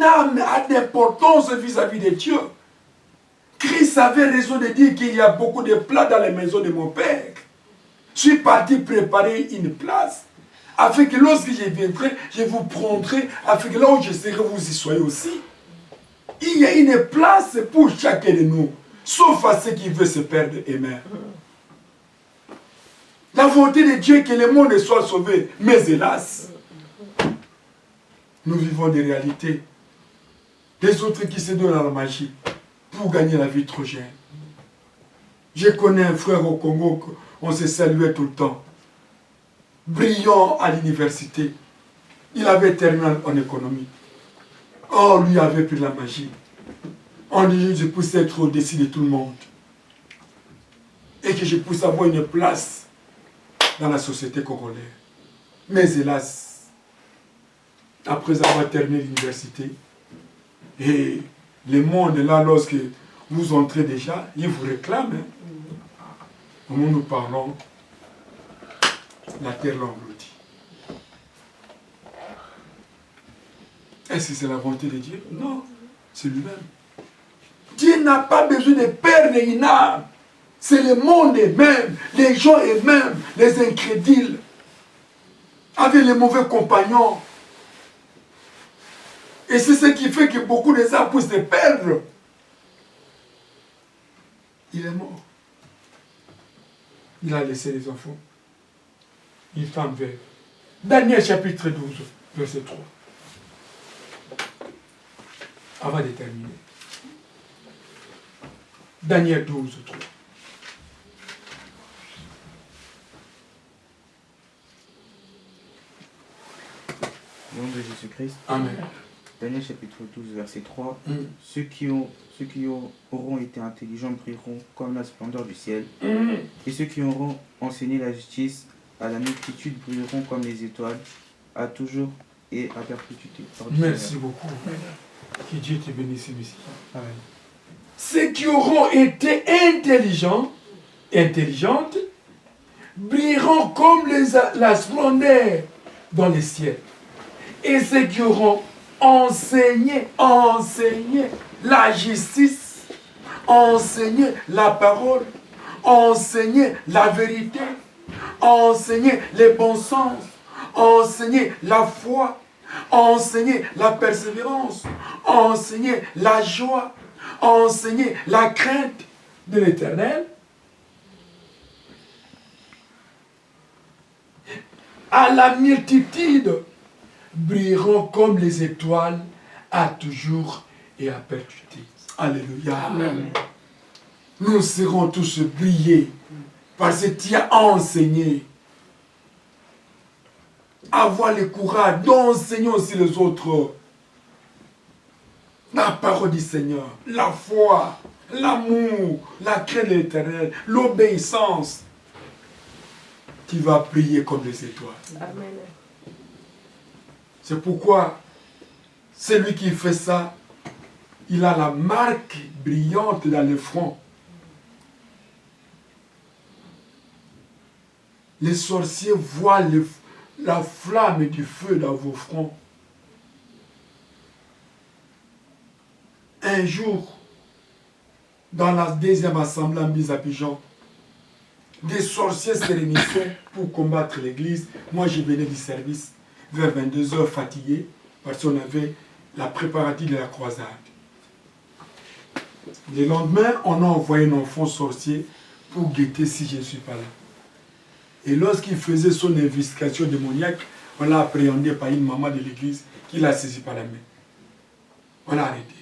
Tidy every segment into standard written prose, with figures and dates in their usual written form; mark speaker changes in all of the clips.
Speaker 1: Une âme a d'importance vis-à-vis de Dieu. Christ avait raison de dire qu'il y a beaucoup de plats dans les maisons de mon Père. Je suis parti préparer une place, afin que lorsque je viendrai, je vous prendrai, afin que là où je serai, vous y soyez aussi. Il y a une place pour chacun de nous, sauf à ceux qui veulent se perdre eux-mêmes. La volonté de Dieu est que le monde soit sauvé, mais hélas, nous vivons des réalités. Les autres qui se donnent à la magie pour gagner la vie trop jeune. Je connais un frère au Congo, on se saluait tout le temps. Brillant à l'université. Il avait terminé en économie. Or, lui avait pris la magie. On dit que je puisse être au-dessus de tout le monde. Et que je puisse avoir une place dans la société congolaise. Mais hélas, après avoir terminé l'université, et le monde là, lorsque vous entrez déjà, il vous réclame. Hein. Au moment où nous parlons, la terre l'engloutit. Est-ce que c'est la volonté de Dieu? Non, c'est lui-même. Dieu n'a pas besoin de perdre une âme. C'est le monde même, les gens eux-mêmes, les incrédules, avec les mauvais compagnons. Et c'est ce qui fait que beaucoup de âmes poussent se perdre. Il est mort. Il a laissé les enfants. Une femme veuve. Daniel chapitre 12, verset 3. Avant de terminer. Daniel 12, 3.
Speaker 2: Au nom de Jésus-Christ.
Speaker 1: Amen.
Speaker 2: Daniel chapitre 12, verset 3. Ceux qui auront été intelligents brilleront comme la splendeur du ciel. Et ceux qui auront enseigné la justice à la multitude brilleront comme les étoiles, à toujours et à perpétuité.
Speaker 1: Merci beaucoup. Que Dieu te bénisse, Messie. Amen. Ceux qui auront été intelligents, intelligentes, brilleront comme la splendeur dans les ciels. Et ceux qui auront enseigné la justice, enseigné la parole, enseigné la vérité, enseigné le bon sens, enseigné la foi, enseigner la persévérance, enseigner la joie, enseigner la crainte de l'Éternel. À la multitude brilleront comme les étoiles à toujours et à perpétuité. Alléluia. Amen. Nous serons tous brillés parce que tu as enseigné. Avoir le courage d'enseigner aussi les autres. La parole du Seigneur, la foi, l'amour, la crainte de l'Éternel, l'obéissance. Tu vas briller comme les étoiles. Amen. C'est pourquoi celui qui fait ça, il a la marque brillante dans le front. Les sorciers voient la flamme du feu dans vos fronts. Un jour, dans la deuxième assemblée en mise à Pigeon, des sorciers se réunissaient pour combattre l'église. Moi, je venais du service vers 22h fatigué parce qu'on avait la préparative de la croisade. Le lendemain, on a envoyé un enfant sorcier pour guetter si je ne suis pas là. Et lorsqu'il faisait son investigation démoniaque, on l'a appréhendé par une maman de l'église qui l'a saisi par la main. On l'a arrêté.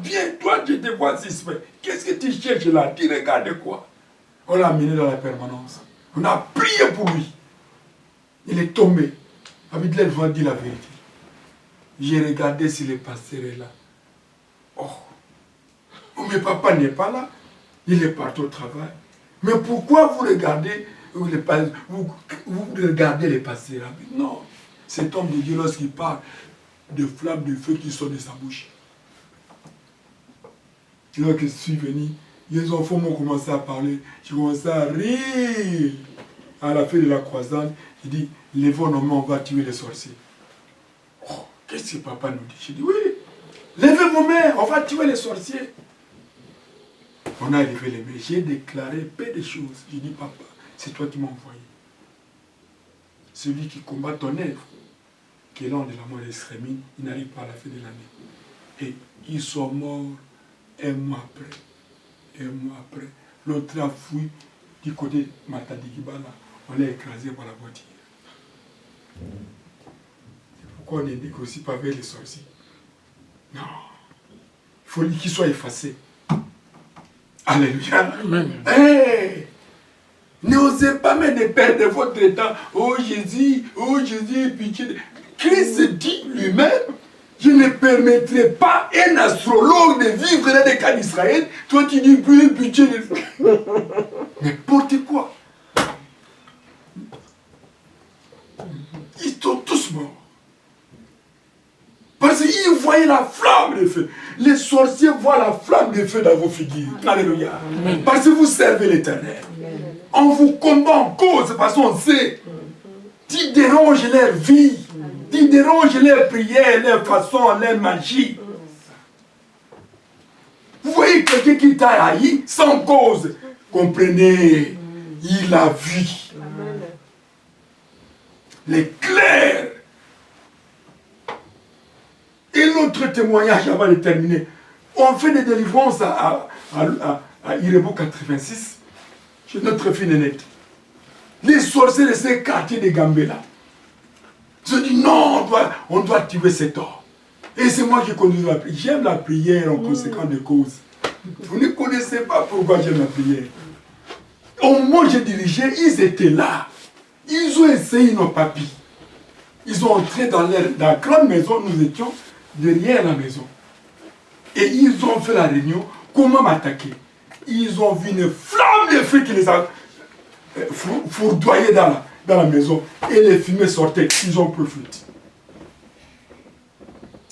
Speaker 1: Viens, toi, je te vois si. Qu'est-ce que tu cherches là? Tu regardes quoi? On l'a amené dans la permanence. On a prié pour lui. Il est tombé. Abidlel va dire la vérité. J'ai regardé si le pasteur est là. Oh, mais papa n'est pas là. Il est parti au travail. Mais pourquoi vous regardez vous regardez les pasteurs? Non. Cet homme de Dieu, lorsqu'il parle de flammes de feu qui sortent de sa bouche. Lorsque je suis venu, les enfants m'ont commencé à parler. J'ai commencé à rire. À la fin de la croisade, il dit, levons nos mains, on va tuer les sorciers. Oh, Qu'est-ce que papa nous dit? J'ai dit, oui, levez vos mains, on va tuer les sorciers. On a levé les mains, j'ai déclaré peu de choses. J'ai dit, papa, c'est toi qui m'as envoyé. Celui qui combat ton œuvre, qui est l'an de la mort d'Esrémine, il n'arrive pas à la fin de l'année. Et ils sont morts un mois après. Un mois après. L'autre a fui du côté de Matadigiba, là. On l'a écrasé par la voiture. C'est pourquoi on ne négocie pas avec les sorciers. Non. Il faut qu'ils soient effacés. Alléluia. Hey! N'osez pas même de perdre votre temps. Oh Jésus, pitié. Christ dit lui-même, je ne permettrai pas un astrologue de vivre dans les cas d'Israël. Toi tu dis plus pitié. N'importe quoi. Ils sont tous morts. Parce qu'ils voyaient la flamme de feu. Les sorciers voient la flamme de feu dans vos figures. Alléluia. Parce que vous servez l'Éternel. On vous combat en cause parce qu'on sait. Tu déranges leur vie. Tu déranges leurs prières, leurs façons, leur magie. Vous voyez quelqu'un qui t'a haï sans cause. Comprenez, il a vu. L'éclair. Et l'autre témoignage avant de terminer. On fait des délivrances à Irebo 86. Chez notre fille Nénette. Les sorciers de ces quartiers de Gambela. Je dis non, on doit tuer cet homme. Et c'est moi qui conduis la prière. J'aime la prière en conséquence de cause. Vous ne connaissez pas pourquoi j'aime la prière. Au moment où j'ai dirigé, ils étaient là. Ils ont essayé nos papis. Ils ont entré dans la grande maison, nous étions derrière la maison. Et ils ont fait la réunion. Comment m'attaquer? Ils ont vu une flamme de feu qui les a fourdoyés dans la maison. Et les fumées sortaient. Ils ont pu fuir.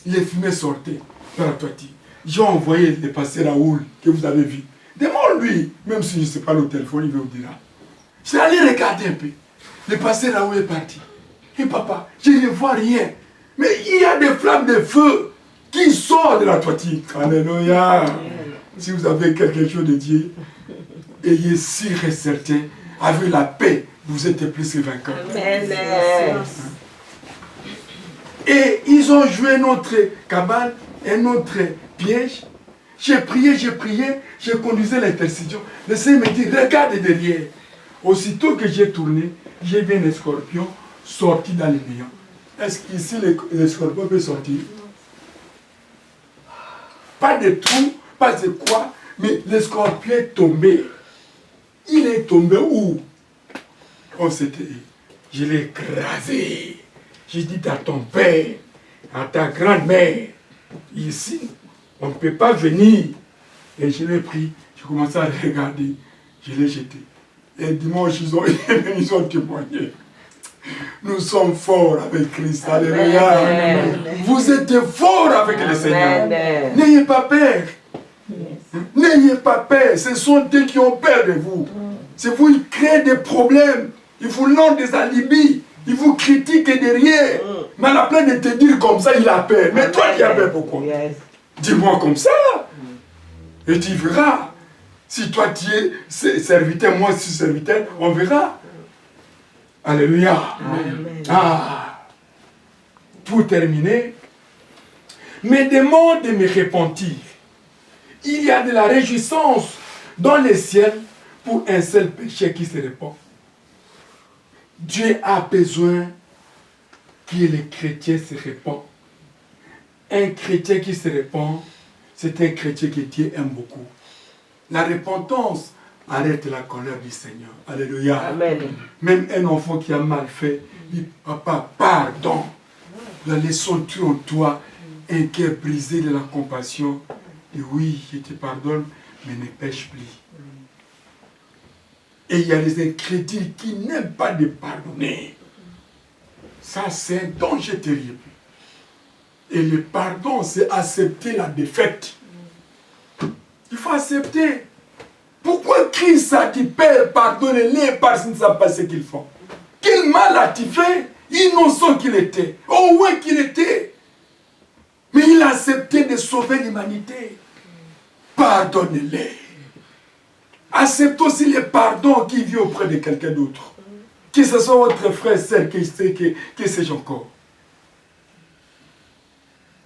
Speaker 1: Les fumées sortaient dans la toiture. J'ai envoyé le pasteur Raoul que vous avez vu. Demande-lui, même si je ne sais pas le téléphone, il vous dira. Je suis allé regarder un peu. Le pasteur Raoul est parti. Et papa, je ne vois rien. Mais il y a des flammes de feu qui sortent de la toiture. Alléluia. Si vous avez quelque chose de Dieu, ayez sûr et certain, avec la paix, vous êtes plus que vainqueurs. Et ils ont joué notre cabane et notre piège. J'ai prié, je conduisais l'intercession. Le Seigneur me dit, regarde derrière. Aussitôt que j'ai tourné, j'ai vu un scorpion sorti dans les néants. Est-ce qu'ici le scorpion peut sortir? Pas de trou, pas de quoi, mais le scorpion est tombé. Il est tombé où? Oh, c'était. Je l'ai écrasé. J'ai dit à ton père, à ta grand-mère, ici, on ne peut pas venir. Et je l'ai pris, j'ai commencé à le regarder, je l'ai jeté. Et dimanche, ils ont témoigné. Nous sommes forts avec Christ. Alléluia. Vous êtes forts avec le Seigneur. N'ayez pas peur. N'ayez pas peur. Ce sont eux qui ont peur de vous. C'est vous qui créez des problèmes. Ils vous lancent des alibis. Ils vous critiquent derrière. Mais à la place de te dire comme ça, il a peur. Mais toi, tu as peur pourquoi? Dis-moi comme ça. Et tu verras. Si toi, tu es serviteur, moi, je suis serviteur, on verra. Alléluia. Amen. Ah. Pour terminer, me demande de me repentir. Il y a de la réjouissance dans les ciels pour un seul péché qui se répand. Dieu a besoin que les chrétiens se répandent. Un chrétien qui se répand, c'est un chrétien que Dieu aime beaucoup. La repentance arrête la colère du Seigneur. Alléluia. Amen. Même un enfant qui a mal fait, dit, papa, pardon. La leçon tue en toi un cœur brisé de la compassion. Et oui, je te pardonne, mais ne pêche plus. Et il y a les incrédules qui n'aiment pas de pardonner. Ça, c'est un danger terrible. Et le pardon, c'est accepter la défaite. Il faut accepter. Pourquoi Christ a dit, Père, pardonnez-les parce qu'ils ne savent pas ce qu'ils font? Quel mal a-t-il fait? Innocent qu'il était. Oh, ouais qu'il était. accepté de sauver l'humanité. Pardonnez-les. Acceptez aussi le pardon qui vient auprès de quelqu'un d'autre. Que ce soit votre frère, sœur, que sais-je encore.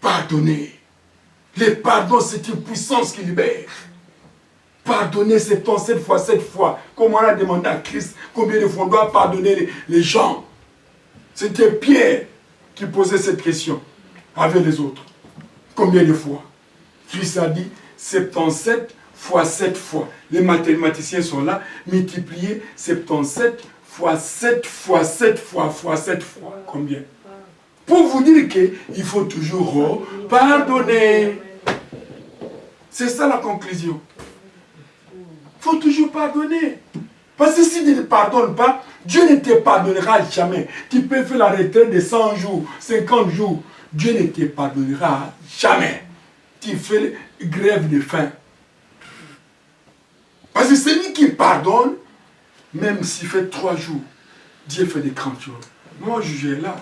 Speaker 1: Pardonnez. Le pardon, c'est une puissance qui libère. Pardonner 77 fois, 7 fois. Comme on a demandé à Christ, combien de fois on doit pardonner les gens. C'était Pierre qui posait cette question avec les autres. Combien de fois? Christ a dit 77 fois 7 fois. Les mathématiciens sont là. Multiplier 77 fois 7 fois 7 fois fois 7 fois. Combien? Pour vous dire qu'il faut toujours pardonner. C'est ça la conclusion. Il faut toujours pardonner. Parce que si tu ne pardonnes pas, Dieu ne te pardonnera jamais. Tu peux faire la retraite de 100 jours, 50 jours. Dieu ne te pardonnera jamais. Tu fais grève de faim. Parce que celui qui pardonne, même s'il fait 3 jours, Dieu fait des grandes choses. Moi, je suis là.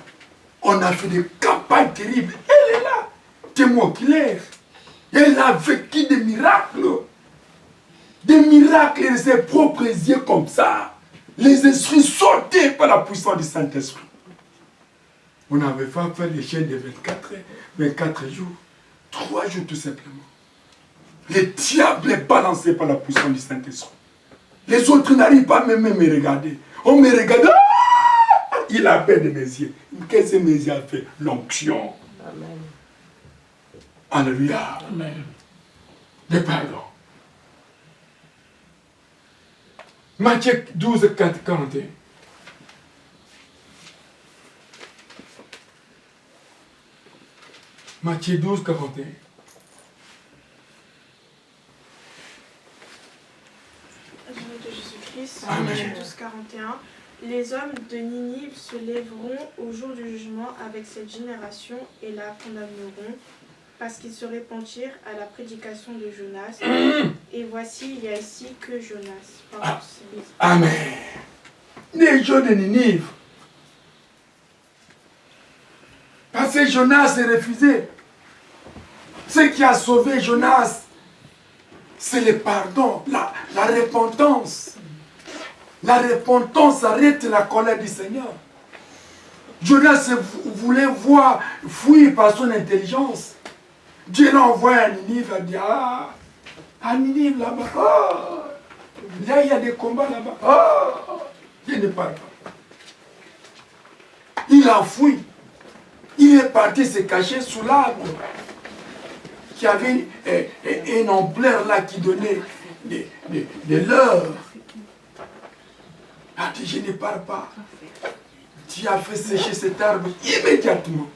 Speaker 1: On a fait des campagnes terribles. Elle est là. Témoin oculaire. Elle a vécu des miracles. Des miracles de ses propres yeux comme ça. Les esprits sortaient par la puissance du Saint-Esprit. On n'avait pas fait les chaînes de 24 jours. 3 jours tout simplement. Le diable est balancé par la puissance du Saint-Esprit. Les autres n'arrivent pas même à me regarder. On me regarde. Ah, il a peur de mes yeux. Qu'est-ce que mes yeux a fait? L'onction.
Speaker 3: Amen.
Speaker 1: Alléluia.
Speaker 3: Amen.
Speaker 1: Le pardon. Matthieu 12, 41. Matthieu 12, 41.
Speaker 4: Au nom de Jésus-Christ,
Speaker 1: Amen.
Speaker 4: Matthieu 12, 41. Les hommes de Ninive se lèveront au jour du jugement avec cette génération et la condamneront, parce qu'ils se repentirent à la prédication de Jonas. Et voici, il y a ici que Jonas. Pardon,
Speaker 1: Amen. Les gens de Ninive. Parce que Jonas est refusé. Ce qui a sauvé Jonas, c'est le pardon, la repentance. La repentance arrête la colère du Seigneur. Jonas voulait voir, fuir par son intelligence. Dieu l'a envoyé à Ninive, il a dit, ah, à Ninive là-bas, oh, là il y a des combats là-bas, oh, Dieu ne parle pas. Il a fui. Il est parti se cacher sous l'arbre qui avait une ampleur là qui donnait de l'heure. Il a dit, je ne parle pas. Tu as fait sécher cet arbre immédiatement.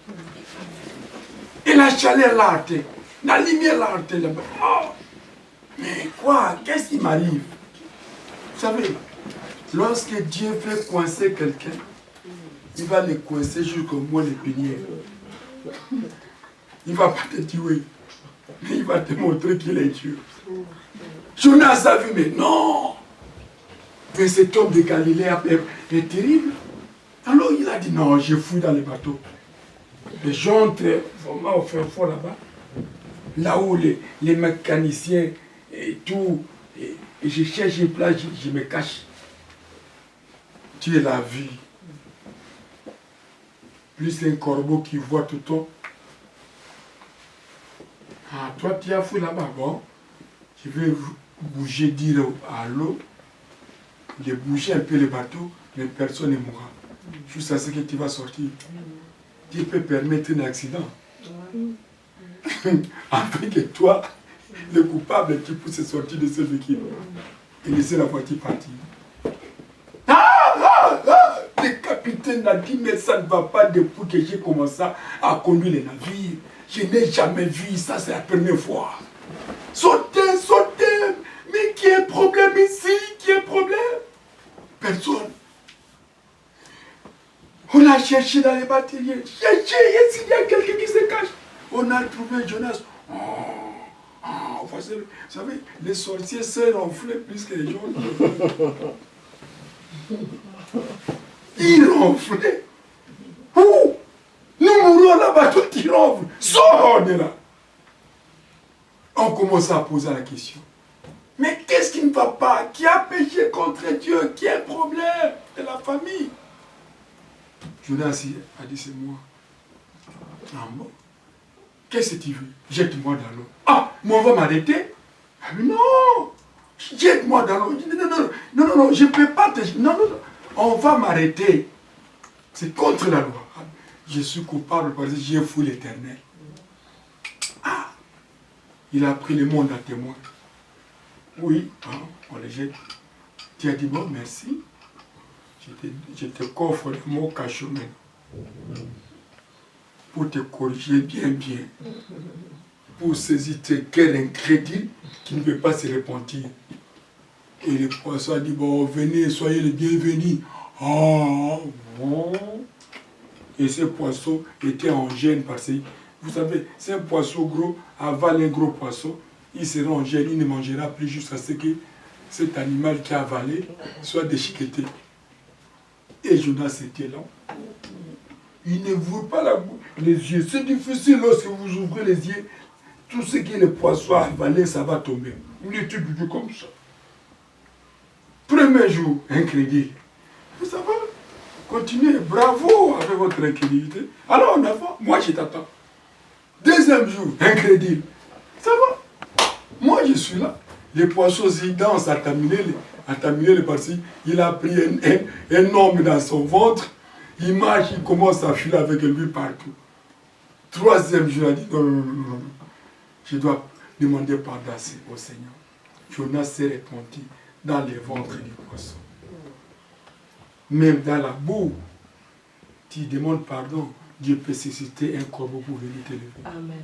Speaker 1: Et la chaleur l'a arrêté. La lumière l'a arrêté là-bas. Oh, mais quoi? Qu'est-ce qui m'arrive? Vous savez, lorsque Dieu fait coincer quelqu'un, il va le coincer jusqu'au moins les piliers. Il ne va pas te tuer. Mais il va te montrer qu'il est Dieu. Jonas a vu, mais non! Mais cet homme de Galilée est terrible. Alors il a dit, non, je fouille dans le bateau. Et j'entre vraiment au fin fond là-bas. Là où les mécaniciens et tout. Et je cherche une place, je me cache. Dieu l'a vu. Plus un corbeau qui voit tout le temps. Ah, toi tu as fouillé là-bas, bon. Je vais bouger, dire à l'eau, de bouger un peu le bateau, mais personne ne mourra. Juste à ce que tu vas sortir. Dieu peut permettre un accident. Afin que toi, le coupable, tu puisses sortir de ce véhicule et laisser la voiture partir. Le capitaine a dit, mais ça ne va pas depuis que j'ai commencé à conduire les navires. Je n'ai jamais vu ça, c'est la première fois. Sautez, sautez! Mais qui est le problème ici? Qui est le problème? Personne. On a cherché dans les bâtiments. Cherché, il y a quelqu'un qui se cache. On a trouvé Jonas. Vous savez, les sorciers se ronflaient plus que les gens. Ils ronflaient. Ouh! Nous mourrons là-bas, tout ils ronflent. Sors de là. On commence à poser la question. Mais qu'est-ce qui ne va pas? Qui a péché contre Dieu? Qui a un problème de la famille? Jonas a dit, c'est moi. Ah bon? Qu'est-ce que tu veux? Jette-moi dans l'eau. Ah, mais on va m'arrêter? Ah mais non! Jette-moi dans l'eau. Non, je ne peux pas te... Non, on va m'arrêter. C'est contre la loi. Je suis coupable parce que j'ai fouillé l'Éternel. Ah! Il a pris le monde à témoin. Oui, hein, on le jette. Tu as dit, bon, merci. Je te coffre le mot cachot maintenant. Pour te corriger bien. Pour saisir tes cœurs incrédules qui ne veut pas se repentir. Et le poisson a dit, bon, venez, soyez les bienvenus. Ah, bon. Et ce poisson était en gêne parce que, vous savez, c'est un poisson gros, avale un gros poisson, il sera en gêne, il ne mangera plus jusqu'à ce que cet animal qui a avalé soit déchiqueté. Et Jonas était là. Il ne voit pas les yeux. C'est difficile lorsque vous ouvrez les yeux. Tout ce que le poisson a avalé, ça va tomber. Il était bubu comme ça. Premier jour, incrédule. Ça va? Continuez, bravo avec votre incrédulité. Alors on avance, moi je t'attends. Deuxième jour, incrédule. Ça va? Moi je suis là. Les poissons y dansent à terminer le parti. Il a pris un homme dans son ventre. Il marche, il commence à filer avec lui partout. Troisième jour, il a dit non. Je dois demander pardon au Seigneur. Jonas s'est répandu dans les ventres du poisson. Même dans la boue, tu demandes pardon, Dieu peut susciter un corbeau pour venir te lever.
Speaker 3: Amen.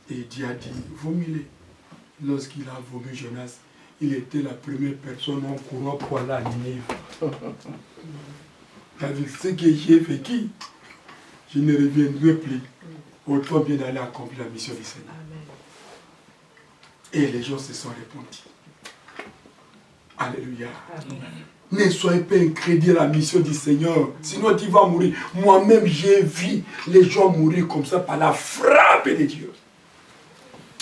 Speaker 1: Et Dieu a dit, vomis-le. Lorsqu'il a vomi Jonas, il était la première personne en courant pour aller à Ninive. Avec ce que j'ai vécu, je ne reviendrai plus. Autant bien d'aller accomplir la mission du Seigneur.
Speaker 3: Amen.
Speaker 1: Et les gens se sont répandus. Alléluia.
Speaker 3: Amen.
Speaker 1: Ne soyez pas incrédule à la mission du Seigneur. Sinon tu vas mourir. Moi-même j'ai vu les gens mourir comme ça par la frappe de Dieu.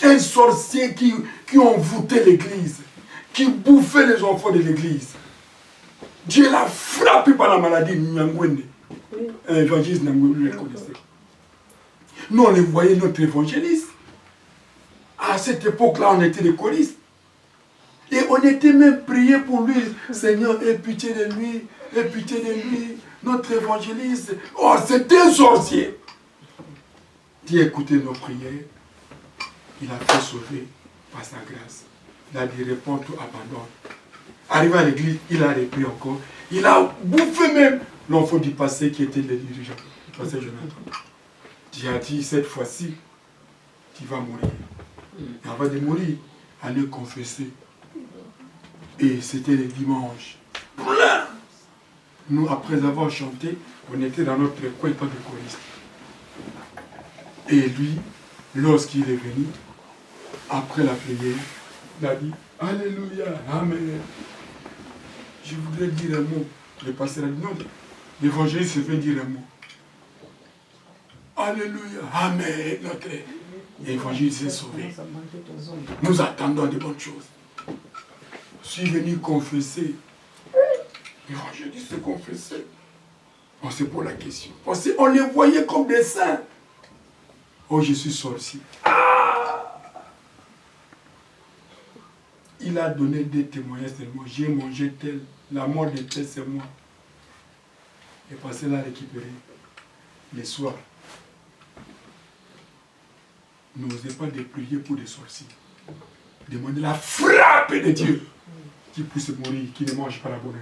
Speaker 1: Un sorcier qui envoûtait l'église. Qui bouffait les enfants de l'église. Dieu l'a frappé par la maladie. Nyangwende. Évangéliste Nyangwende, le connaissez. Nous on les voyait notre évangéliste. À cette époque-là on était des choristes. Et on était même prié pour lui. Seigneur, aie pitié de lui. Aie pitié de lui. Notre évangéliste. Oh, c'était un sorcier. Dieu a écouté nos prières. Il a fait sauver par sa grâce. Il a dit, réponds, tout abandonne. Arrivé à l'église, il a repris encore. Il a bouffé même l'enfant du passé qui était le dirigeant. Pasteur Jonathan. Dieu a dit, cette fois-ci, tu vas mourir. Et avant de mourir, allez confesser. Et c'était le dimanche. Plein. Nous, après avoir chanté, on était dans notre coin de choriste. Et lui, lorsqu'il est venu, après la prière, il a dit, Alléluia, Amen. Je voudrais dire un mot. Le pasteur a dit, non, l'évangéliste veut dire un mot. Alléluia, Amen, notre évangéliste est sauvé. Nous attendons de bonnes choses. Je suis venu confesser. L'évangéliste s'est confessé. On se pose la question. Parce qu'on les voyait comme des saints. Oh, je suis sorcier. Ah! Il a donné des témoignages tellement. J'ai mangé tel. La mort de tel, c'est moi. Et passé l'a récupéré. Les soirs. N'osez pas de prier pour des sorciers. Demandez la frappe de Dieu. Qui puisse mourir, qui ne mange pas la bonne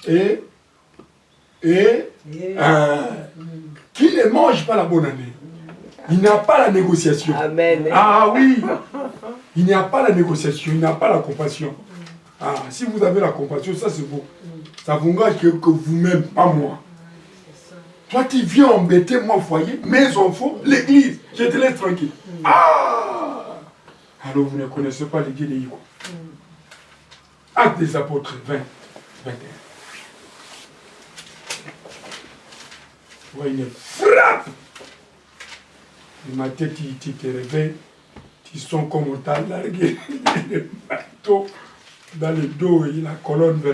Speaker 1: année. Qui ne mange pas la bonne année. Il n'y a pas la négociation.
Speaker 3: Amen.
Speaker 1: Ah oui. Il n'y a pas la négociation, il n'y a pas la compassion. Ah, si vous avez la compassion, ça c'est beau. Ça vous engage que vous-même, pas moi. Toi, tu viens embêter mon foyer, mes enfants, l'église. Je te laisse tranquille. Ah! Alors vous ne connaissez pas les guides de Yiko. Actes des apôtres 20, 21. Vous voyez une frappe Le matin, tu te réveilles, tu sens comme on t'a largué le marteau dans le dos et la colonne vertébrale.